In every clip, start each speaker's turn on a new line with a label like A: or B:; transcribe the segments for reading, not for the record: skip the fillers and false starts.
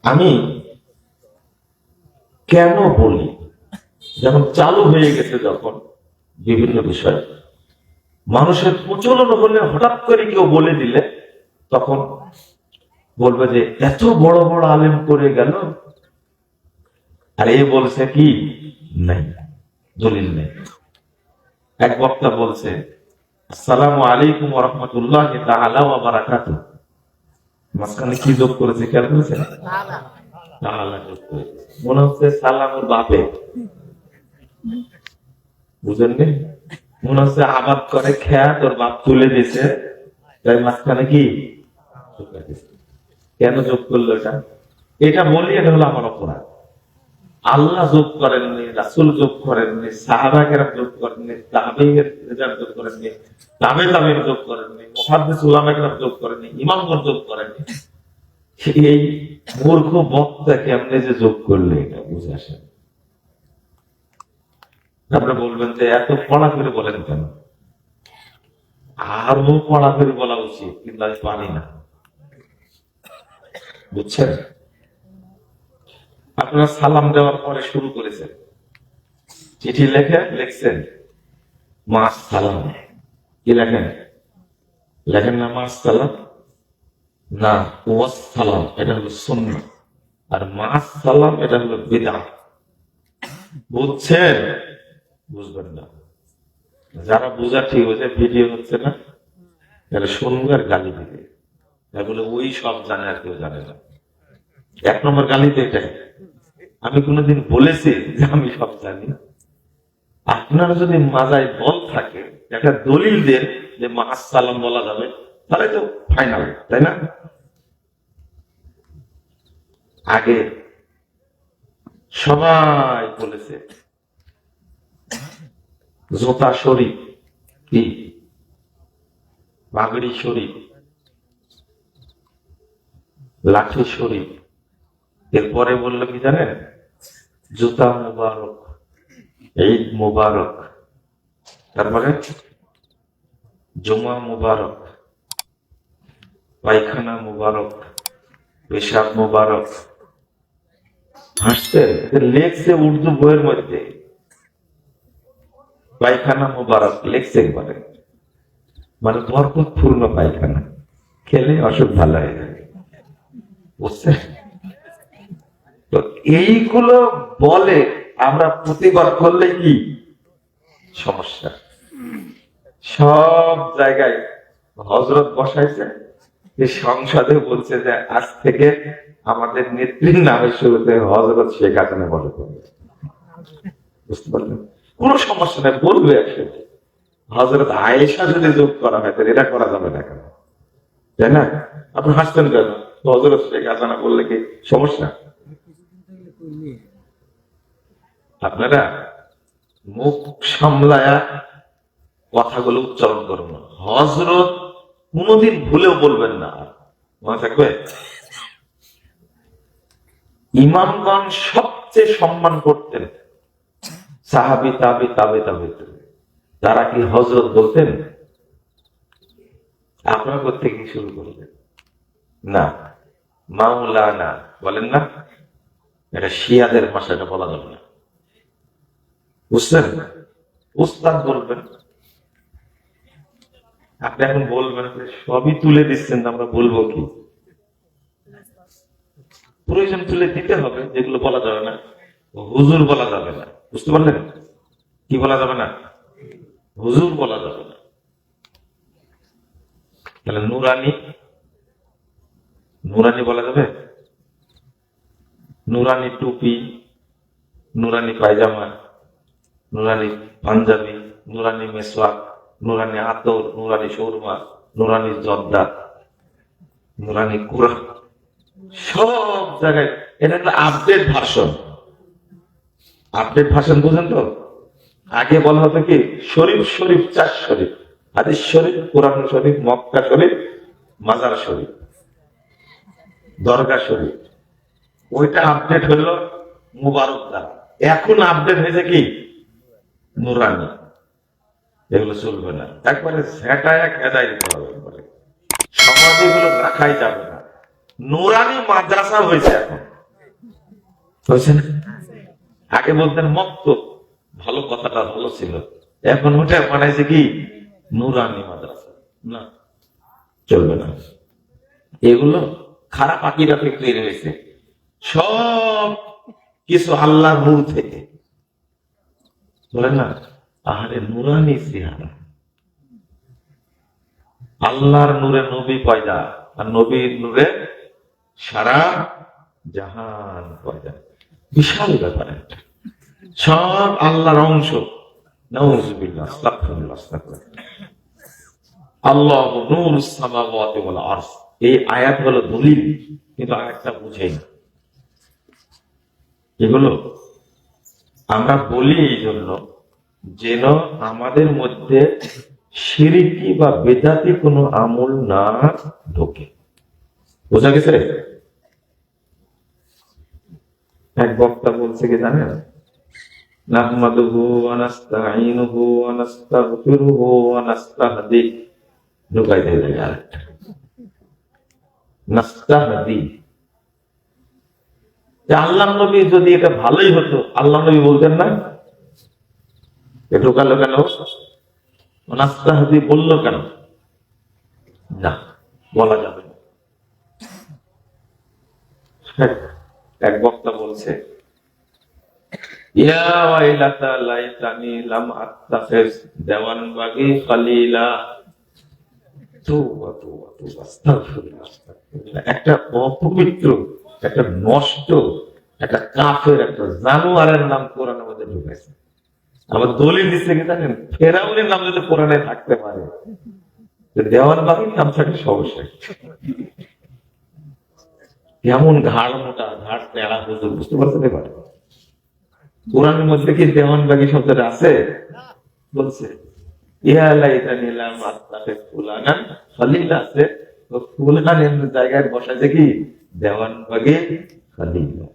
A: আমি কেন বলি, যখন চালু হয়ে গেছে, যখন বিভিন্ন বিষয় মানুষের প্রচলন হলে হঠাৎ করে কেউ বলে দিলে তখন বলবে যে এত বড় বড় আলেম করে গেল, আর এ বলছে কি নেই, দলিল নেই। এক বক্তা বলছে আসসালামু আলাইকুম ওয়া রাহমাতুল্লাহি তাআলা ওয়া বারাকাতুহু, মাঝখানে কি যোগ করেছে খেয়াল করেছেন? তাআলা যোগ করেছে, মনে হচ্ছে সালামের বাপে, বুঝেননি? মনে হচ্ছে আবাদ করে খেয়া তোর বাপ তুলে দিছে, তাই মাঝখানে কি কেন যোগ করলো? এটা বলি, এটা হলো আমার অপরাধ। আল্লাহ যোগ করেননি, রাসূল যোগ করেননি, সাহাবা কেরাম যোগ করেননি, তাবেঈন যোগ করেননি, তাবে তাবেঈন যোগ করেননি, মুহাদ্দিস উলামা কেরাম যোগ করেননি, ইমামগণ যোগ করেননি। এই মূর্খ বক্তা কেমনে যে যোগ করলে এটা বুঝে আসে। আপনারা বলবেন যে এত পড়া করে বলেন কেন? আরো পড়া করে বলা উচিত, কিন্তু আমি পারি না, বুঝছেন? আপনারা সালাম দেওয়ার পরে শুরু করেছেন, চিঠি লিখছেন মাস সালাম, কি লেখেন? লেখেন না মাস সালাম, না ওয়াস সালাম, এটা হলো সুন্নাহ, আর মাস সালাম এটা হলো বিদআহ। বুঝছেন? বুঝবেন না। যারা বোঝা ঠিক হয়েছে, ভিডিও হচ্ছে না, তাহলে শুনবে আর গালি দিবে, বলে ওই সব জানে আর কেউ জানে না। এক নম্বর গালি তো এটাই। আমি কোনোদিন বলেছি যে আমি সব জানি? আপনারা যদি মাজায় বল থাকে, একটা দলিল দেন যে মাস সালাম বলা যাবে, তাহলে তো ফাইনাল, তাই না? আগে সবাই বলেছে জোতা শরীফ, কি পাগড়ি শরীফ, লাঠি শরীফ, এরপরে বললো কি জানেন? জুতা মুবারক, ঈদ মুবারক, তারপরে জুমা মুবারক, পায়খানা মুবারক, পেশাব মুবারক। হাসছে, লেখছে উর্দু বইয়ের মধ্যে, পায়খানা মুবারক লেখছে একবারে, মানে বরকতপূর্ণ পায়খানা, খেলে অসুখ ভালো হয়ে যাবে, বুঝছেন? তো এইগুলো বলে আমরা প্রতিবাদ করলে কি সমস্যা? সব জায়গায় হযরত বসাইছে, সংসদে বলছে যে আজ থেকে আমাদের নেত্রীর নামে শুরুতে হযরত শেখ হাসিনা বলে করবে। বুঝতে পারলেন? কোনো সমস্যা নেই, বলবে একসাথে। হযরত আয়েশা যদি যোগ করা হয়, তাহলে এটা করা যাবে না কেন? তাই না? আপনি হাসতেন কেন? হযরত শেখ হাসিনা বললে কি সমস্যা? আপনারা মুখ সামলায়া কথাগুলো উচ্চারণ করুন না। হযরত কোনদিন ভুলেও বলবেন না, মনে থাকবে? ইমামগণ সবচেয়ে সম্মান করতেন সাহাবী, তাবি, তাবে তাবে, তারা কি হযরত বলতেন? আপনার করতে কি শুরু করলেন? না, মাওলানা বলেন না, এটা শিয়াদের ভাষা, এটা বলা যাবে না, বুঝছেন? উস্তাদ বলবেন। আপনি এখন বলবেন সবই তুলে দিচ্ছেন, আমরা বলবো কি? প্রয়োজন তুলে দিতে হবে, যেগুলো বলা যাবে না। হুজুর বলা যাবে না, বুঝতে পারলেন? কি বলা যাবে না? হুজুর বলা যাবে না। তাহলে নুরানি, নুরানি বলা যাবে? নুরানি টুপি, নুরানি পায়জামা, নুরানি পাঞ্জাবি, নুরানি মেসওয়াক, নুরানি আতর, নুরানি সৌরমা, নুরানি জর্দা, নুরানি কুরআন, সব জায়গায় এটা একটা আপডেট ভার্সন। আপডেট ভার্সন বুঝেন তো? আগে বলা হতো কি শরীফ, শরীফ, 4 শরীফ, হাদিস শরীফ, কোরআন শরীফ, মক্কা শরীফ, মাজার শরীফ, দরগা শরীফ। ওইটা আপডেট হলো মুবারক দ্বারা। এখন আপডেট হয়েছে কি নুরানি। এগুলো চলবে না, একবারে ঝেঁটায় খেদাই দিতে হবে, একবারে সমাজে এগুলো রাখাই যাবে না। নুরানি মাদ্রাসা হয়েছে এখন। হয়েছে না? আগে বলতেন মক্তব, ভালো, কথাটা ভালো ছিল। এখন ওটা বানাইছে কি নুরানি মাদ্রাসা। না, চলবে না। এগুলো খারাপ আকীদা থেকে তৈরি হয়েছে, সব কিছু আল্লাহর নূর থেকে। বলেন না, আহারে নুরানি চেহারা, আল্লাহর নূরে নবী পয়দা, আর নবীর নূরে সারা জাহান পয়দা। বিশাল ব্যাপার একটা, সব আল্লাহর অংশ। নাউযুবিল্লাহ, আস্তাগফিরুল্লাহ, আস্তাগফিরুল্লাহ। আল্লাহু নূরুস সামাওয়াতি ওয়াল আরদ, এই আয়াত হলো দলিল, কিন্তু আয়াতটা বুঝেই না। এগুলো আমরা বলি এই জন্য যেন আমাদের মধ্যে শিরকি বা বেদাতি কোনো আমল না ঢোকে। বোঝা গেছে? এক বক্তা বলছে কি জানেন, নাহমাদুহু ওয়া নাস্তাঈনুহু ওয়া নাস্তাগফিরুহু ওয়া নাস্তাহদি। ঢোকাই দেয় আরেকটা, নাস্তাহদি। আল্লাহ নবী যদি এটা ভালোই হতো, আল্লাহ নবী বলতেন না? ঢোকালো কেন? নাস্তাহদি বললো কেন? না, বলা যাবে না। এক বক্তা বলছে, ইয়া ওয়াইলাতা লাইতানি লাম আত্তাখিজ দেওয়ানবাগি খলিলা। একটা অপবিত্র, একটা নষ্ট, একটা কাফের, একটা জানোয়ারের নাম কোরআনের মধ্যে ঢুকেছে। আবার দলিল দিচ্ছে কি জানেন, ফেরাউনের নাম যদি কোরআনে থাকতে পারে, দেওয়ানবাগির নাম থাকে সমস্যা। কেমন ঘাড় মোটা, ঘাড় তেড়া হুজুর, বুঝতে পারতে পারে? কোরআনের মধ্যে কি দেওয়ানবাগি শব্দটা আছে? বলছে ইয়া লাইতানি লাম আত্তাখিজ ফুলানান খলিলা আছে, তো ফুলানের জায়গায় বসাইছে কি দেওয়ানবাগি খলিলা।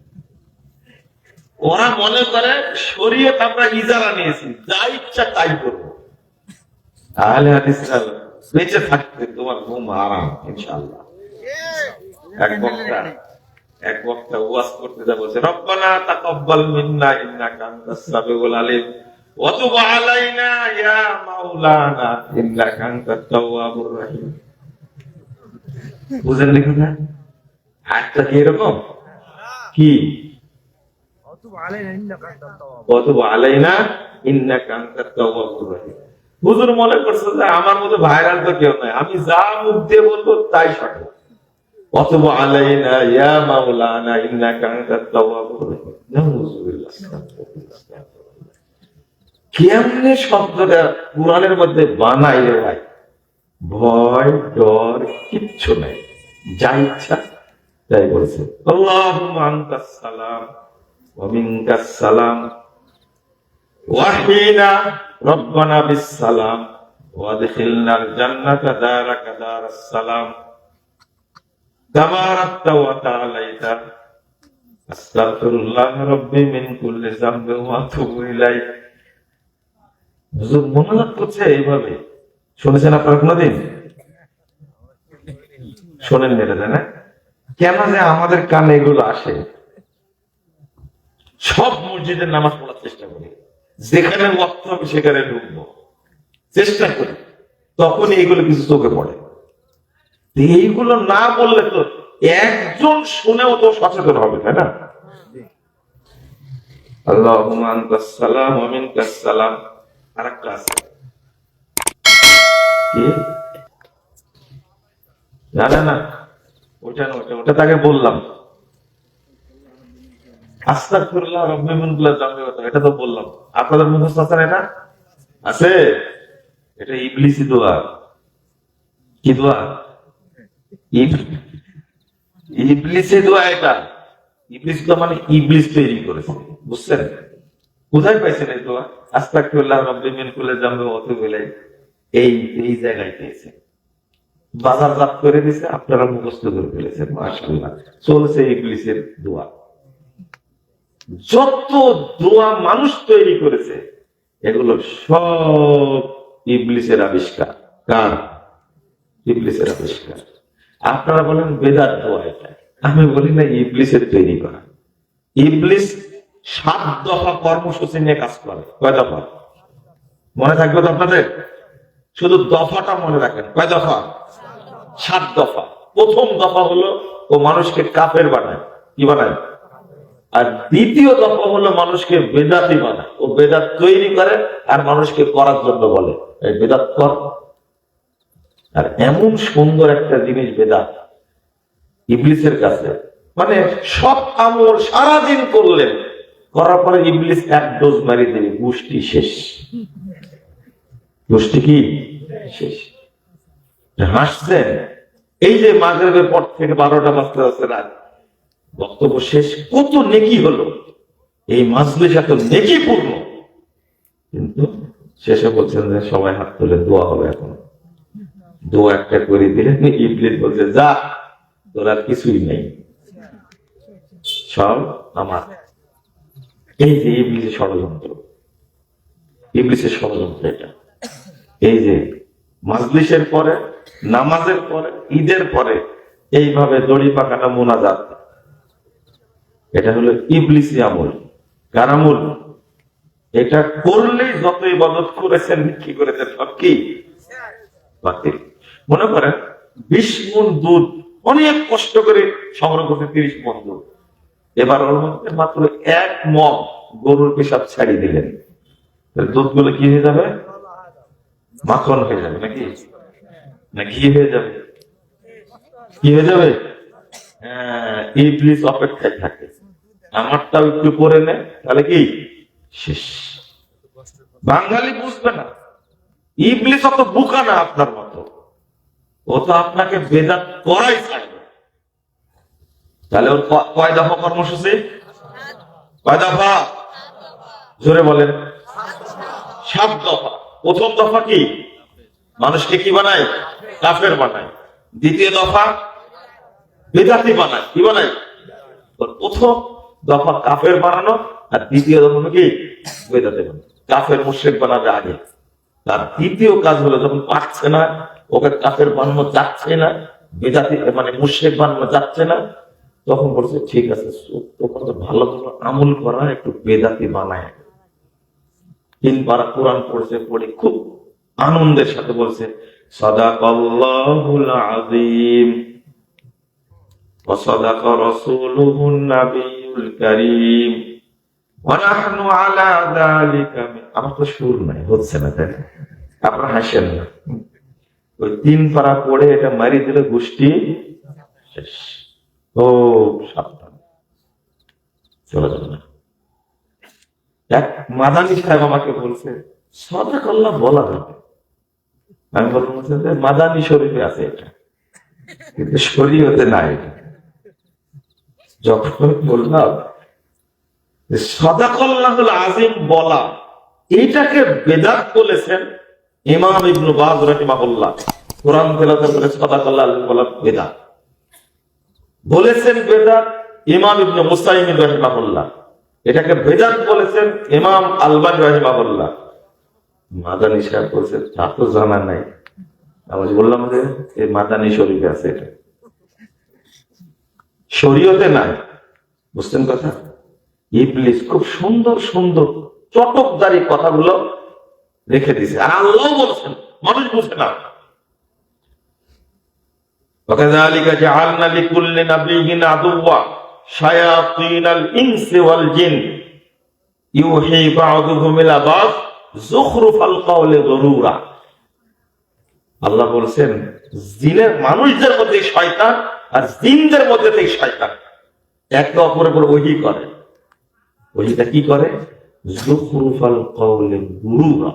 A: ওরা মনে করে শরীয়ত আমরা ইজারা নিয়েছি, যা ইচ্ছা তাই করবো। আহলে হাদিসরা বেঁচে থাকতে তোমার ঘুম আরাম ইনশাআল্লাহ। এক বক্তা ওয়াজ করতে যা বলছে, রব্বানা তাকাব্বাল মিন্না ইন্নাকা আনতাস সামিউল আলিম ওয়া তুব আলাইনা ইয়া মাওলানা ইন্নাকা আনতাত তাওয়াবুর রহিম। বুঝেন নি কথা? হাতটা কি এরকম কি, ওয়া তুব আলাইনা ইন্নাকা আনতাত তাওয়াবুর রহিম। হুজুর মনে করছে যে আমার মতো ভাইরাল তো কেউ নাই, আমি যা মুখ দিয়ে বলবো তাই সঠিক। وتب علينا يا مولانا إنك أنت التواب الرحيم. নাউযুবিল্লাহ। কেমনে শব্দটা কোরআনের মধ্যে বানাই রে ভাই, ভয় ডর কিচ্ছু নাই, যা ইচ্ছা তাই বলছে। আল্লাহুম্মা আনতাস সালাম ওয়া মিনকাস সালাম ওয়াহিনা রব্বানা বিস সালাম ওয়াদখিলনাল জান্নাতা দারাকা দারাস সালাম তাবারাকতা ওয়া তাআলাইতা আস্তাগফিরুল্লাহ রাব্বি মিন কুল্লি যামবি ওয়া আতুবু ইলাইহি। হুজুর মনোনাদ করছে এইভাবে, শুনেছেন আপনারা কোনদিন? শোনেন মেরে দেন না কেন যে আমাদের কানে এগুলো আসে? সব মসজিদের নামাজ পড়ার চেষ্টা করি, যেখানে ওয়াক্ত হবে সেখানে ঢুকবো চেষ্টা করি, তখন এইগুলো কিছু চোখে পড়ে। এইগুলো না বললে তো একজন শুনেও তো সচেতন হবে, তাই না? আল্লাহুম্মা আনতাস সালাম ওয়া মিনকাস সালাম। আরেকটা আছে কি, না না না ওটা না, ওটা তাকে বললাম আস্তাগফিরুল্লাহ রাব্বি মিন কুল্লি যামবি, এটা তো বললাম। আপনাদের মুখস্থ আছে না? এটা আছে, এটা ইবলিসি দোয়া। কি দোয়া? ইবলিসের দোয়া এটা। ইবলিস তো মানে ইবলিস তৈরি করেছে, বুঝছেন? কোথায় পাইছেন এই দোয়া? আস্তাগফিরুল্লাহ রাব্বি মিন কুল্লি যামবি ওয়া আতুবু ইলাইহি, এই জায়গায় পেয়েছে, বাজারজাত করে দিয়েছে, আপনারা মুখস্থ করে ফেলেছেন। মাশাআল্লাহ, চলছে ইবলিসের দোয়া। যত দোয়া মানুষ তৈরি করেছে এগুলো সব ইবলিসের আবিষ্কার। কার? ইবলিসের আবিষ্কার। আপনারা বলেন বেদাত দোয়া এটা, আমি বলি না ইবলিসের তৈরি করা। ইবলিস 7 দফা কর্মসূচি নিয়ে কাজ করে। কয় দফা মনে থাকবে তো আপনাদের? শুধু দফাটা মনে রাখেন। কয় দফা? 7 দফা। প্রথম দফা হলো ও মানুষকে কাফের বানায়। কি বানায়? আর দ্বিতীয় দফা হলো মানুষকে বেদাতি বানায়। ও বেদাত তৈরি করে আর মানুষকে করার জন্য বলে এই বেদাত কর। আর এমন সুন্দর একটা জিনিস বেদাত ইবলিসের কাছে, মানে সব আমল সারাদিন করলেন, করার পরে ইবলিস 1 ডোজ মারি দেবে, গোষ্ঠী শেষ। গোষ্ঠী কি শেষ? হাসছেন এই যে মাগরিবের পর থেকে 12টা বাজতে আছে রাত, বক্তব্য শেষ, কত নেকি হলো, এই মাজলিস এত নেকি পূর্ণ, কিন্তু শেষে বলছেন যে সবাই হাত তুলে দোয়া হবে। এখন দোয়া একটা করে দিলেন, ইবলিস বলছে যা তোর আর কিছুই নেই, সব আমার। এই যে ইবলিসের ষড়যন্ত্র, ইবলিসের ষড়যন্ত্র এটা। এই যে মাজলিসের পরে, নামাজের পরে, ঈদের পরে এইভাবে দড়ি পাকানো মোনাজাত, এটা হলো ইবলিসি আমল। কার আমল? এটা করলেই যত ইবাদত করেছেন, কি করেছেন, সব কি বাতিল। মনে করেন 20 মণ দুধ অনেক কষ্ট করে সংগ্রহ করতে, 30 মণ দুধ, এবার ওর মধ্যে মাত্র 1 মগ গরুর পেশাব ছাড়িয়ে দিলেন, দুধ গুলো কি হয়ে যাবে? মাখন হয়ে যাবে নাকি? না ঘি হয়ে যাবে? কি হয়ে যাবে? ইবলিস অপেক্ষায় থাকে, আমারটাও একটু করে নে, তাহলে কি শেষ। বাঙালি বুঝবে না, ইবলিস অত বোকা না আপনার মতো, ও তো আপনাকে বেদাত করাই চাইবে। তাহলে ওর কয় দফা কর্মসূচি? কয় দফা? জোরে বলেন। 7 দফা। প্রথম দফা কি? মানুষকে কি বানায়? কাফের বানায়। দ্বিতীয় দফা বেদাতি বানায়। কি বানায়? প্রথম দফা কাফের বানানো, আর দ্বিতীয় দফা কি? বেদাতি বানানো। কাফের মুশরিক বানাবে আগে, তার দ্বিতীয় কাজ হলো যখন পারছে না, ওকে কাফের বানানো যাচ্ছে না, বেদাতি মানে মুশরিক বানানো যাচ্ছে না, তখন বলছে ঠিক আছে তোকে তো ভালো ভালো আমল করা, একটু বেদাতি বানায়। 3 পারা কোরআন পড়ছে, পড়ে খুব আনন্দের সাথে বলছে সাদাকাল্লাহুল আযীম ওয়া সাদাকা রাসূলুহুন নাবিয়্যুল কারীম ওয়া নাহনু আলা যালিকা। আমার তো সুর নাই, হচ্ছে না, তাই না? আপনারা হাসেন না। ওই 3 পারা পড়ে এটা মারি দিলে গোষ্ঠী শেষ। ও সাবধান, চলে যাবে না। এক মাদানী সাহেব আমাকে বলছে সাদাকাল্লাহ বলা যাবে। আমি বলছি যে মাদানী শরীফে আছে এটা, কিন্তু শরীয়তে নাই। যখন বললাম সাদাকাল্লাহুল আযীম বলা, এইটাকে বেদাত বলেছেন ইমাম ইবনে বাজ রাহিমাহুল্লাহ। কোরআন তেলাওয়াত করে সাদাকাল্লাহুল আযীম বলা বেদাত বলেছেন, বেদাত ইমাম ইবনে মুসাইমিন রাহিমাহুল্লাহ। এটাকে বেদাত বলেছেন ইমাম আলবানী রাহিমাহুল্লাহ। মাদানী সাহেব বলছেন তা তো জানা নাই। আমি বললাম যে এই মাদানী শরীফে আছে, এটা শরীয়তে নাই। বুঝছেন কথা? ইবলিস খুব সুন্দর সুন্দর চটকদারি কথাগুলো রেখে দিয়েছে, আর আল্লাহ বলছেন, মানুষ বুঝে না। ওয়াকাযালিকা জাআলনা লিকুল্লি নাবিয়্যিন আদুওয়া শায়াতিনাল ইনসি ওয়াল জিন ইউহি বা'দুহুম ইলা বা'দ যুখরুফাল কাওলি গুরুরা। আল্লাহ বলছেন জিনের মানুষদের মধ্যে শয়তান আর জিনদের মধ্যে থেকে শয়তান একে অপরের উপর ওহী করে। ওহীটা কি করে? যুখরুফাল কাওলি গুরুরা।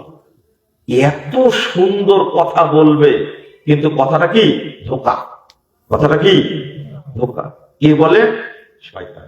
A: এত সুন্দর কথা বলবে, কিন্তু কথাটা কি? ধোঁকা। কথাটা কি? ধোঁকা। কে বলে? শয়তান।